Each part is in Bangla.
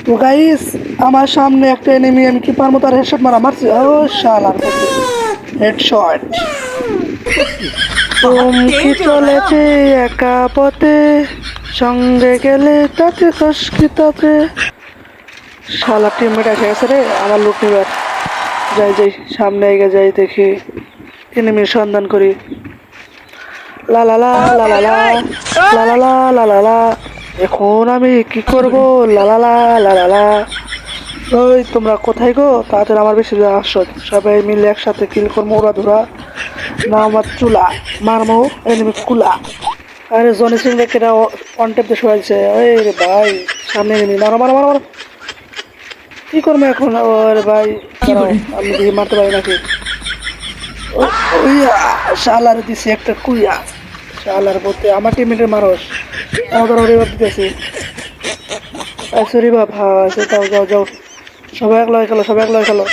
তো গাইস, আমার সামনে একটা এনিমি, আমি কি পারবো তার হেডশট মারছি। ও শালার হেডশট। চমকি চলেছে একা পথে, সঙ্গে গেলে তাতে সংস্কৃততে। শালা টিমমেট এসে গেছে রে আমার লুট নিবার। যাই যাই, সামনে এগিয়ে যাই, দেখি এনিমির সন্ধান করি। লা লা লা লা লা লা লা লা লা লা লা লা। এখন আমি কি করব? লা লা লা লা লা লা। ওই তোমরা কোথায় গো? তাড়াতাড়ি আমার বেশি আসো, সবাই মিলে একসাথে কিল করবো ওরা ধরা। না আমার চুলা মারমো এনিমি কুলা। আরে জনি সিং কেটা অন টেপ দিয়ে শোয়াইছে। এই রে ভাই, সামনে এনিমি, মারো মারো মারো মারো। কি করবো এখন? ওরে ভাই দাঁড়াও, আমি দেখি মারতে পারি নাকি। ওইয়া শালার দিছে একটা কুইয়া। শালার বলতে আমার টিমমেটের মানুষ আমাদের রিভাব দিতেছি। রিভাব, হ্যাঁ যাও যাও যাও, সবাই এক লয় খেলো, সবাই এক লয় খেলো।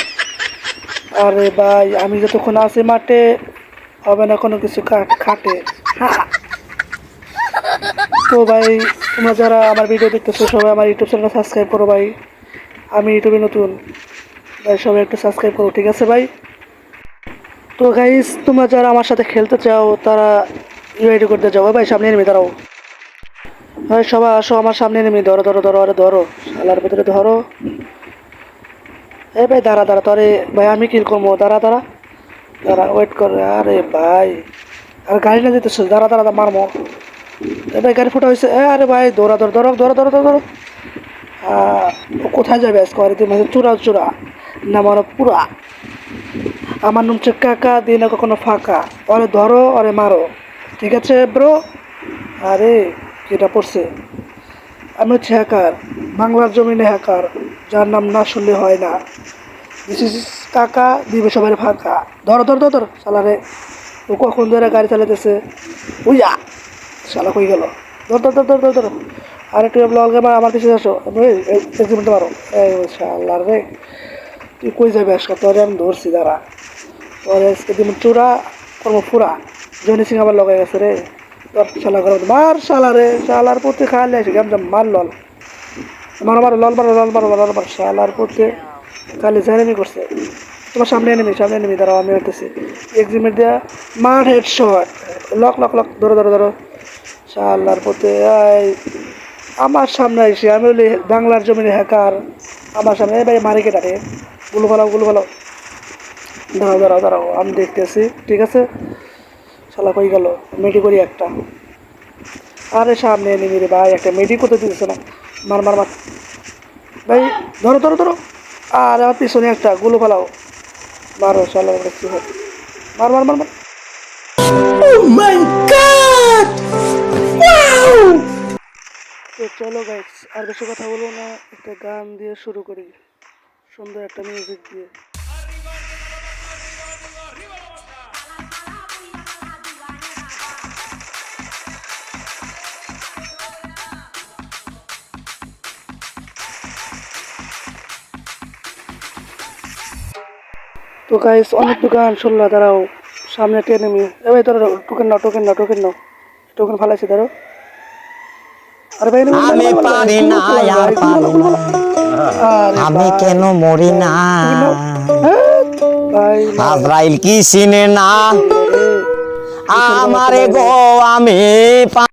আরে ভাই আমি যতক্ষণ আছি মাঠে হবে না কোনো কিছু খাটে। হ্যাঁ। তো ভাই, তোমরা যারা আমার ভিডিও দেখতেছো সবাই আমার ইউটিউব চ্যানেলটা সাবস্ক্রাইব করো ভাই। আমি ইউটিউবে নতুন ভাই, সবাই একটু সাবস্ক্রাইব করো, ঠিক আছে ভাই? তো গাইস, তোমরা যারা আমার সাথে খেলতে চাও তারা ইউআইডি করতে যাও। ভাই সামনে নেমে দাঁড়াও ভাই, সবাই আসো আমার সামনে নেমে। ধরো ধরো ধরো, আরে ধরো শালার ভিতরে ধরো। এই ভাই দাঁড়া দাঁড়া, তোরে ভাই আমি কিল করবো, দাঁড়া দাঁড়া দাঁড়া, ওয়েট কর। আরে ভাই আর গাড়ি না যেতেছে, দাঁড়া দাঁড়া মারমো। এ ভাই গাড়ি ফুটা হয়েছে। আরে ভাই দৌড়া ধরো ধরো ধরো ধরো ধরো ধরো। ও কোথায় যাবে আজকে? আরে মাঝে চূড়া চূড়া না মারো পুরা। আমার নাম হচ্ছে কাকা, দিয়ে না কখনো ফাঁকা। ওরে ধরো ওরে মারো, ঠিক আছে ব্রো? আরে যেটা পড়ছে, আমি হচ্ছে হ্যাকার, বাংলার জমিনে হ্যাকার, যার নাম না শুনলে হয় না। দিস ইজ কাকা, দিবে সবাই ফাঁকা। ধরো ধর ধর ধর শালারে। ও কখন ধরে গাড়ি চালাতেছে। উইয়া শালা কই গেল? ধর ধর ধর ধর ধর ধর। আর একটু ললকে মার, আমার পিছিয়ে আসো, এক্সিমেন্টে মারো। এই শালার রে, তুই কই যাবে আজকে? তোরে আমি ধরছি, দাঁড়া। তোরে আজকে দিন চূড়া করবো পুরা। জনি সিং আবার লগাই গেছে রে। তোর শালা ঘর মার শালা রে, শালার প্রতি খালে আসে গেম মার লল। মারো মারো লল মারো লল মারো লল মারো, শালার প্রতি খালি জ্যানেমি করছে। তোমার সামনে এনেমি, সামনে এনেমি, দাঁড়াও আমি হইতেছি। এক্সিমেট দেওয়া মার head shot. Lock lock lock, ধরো ধরো ধরো। শালার প্রতি আমার সামনে এসে, আমি হলি বাংলার জমিনে হ্যাকার। আমার সামনে এই ভাই মারি কেটারে, গুলো ফালাও গুলো ফালাও। দাঁড়াও দাঁড়াও দাঁড়াও, আমি দেখতেছি, ঠিক আছে? শালা কই গেল? মেডি করি একটা। আরে সামনে এনেমি রে ভাই, একটা মেডি করতে দিতেছে না। মার মার মার ভাই, ধরো ধরো ধরো। আর আমার পিছনে একটা গুলো ফালাও, মারো শালা মার মার মার মার। Oh my God! Wow! তো চলো গাইস, আর বেশি কথা বলবো না, একটা গান দিয়ে শুরু করি, সুন্দর একটা মিউজিক দিয়ে। তো গাইস, অনেক তো গান শুনলা, দাঁড়াও সামনে একটা এনিমি। এ ভাই ধরো, টোকেন নাও টোকেন নাও টোকেন নাও, টোকেন ফালাইছি ধরো। আরে ভাই আমি পারি না আর পারি না, আমি কেন মরি না, আজরাইল কি চিনে না আমারে গো, আমি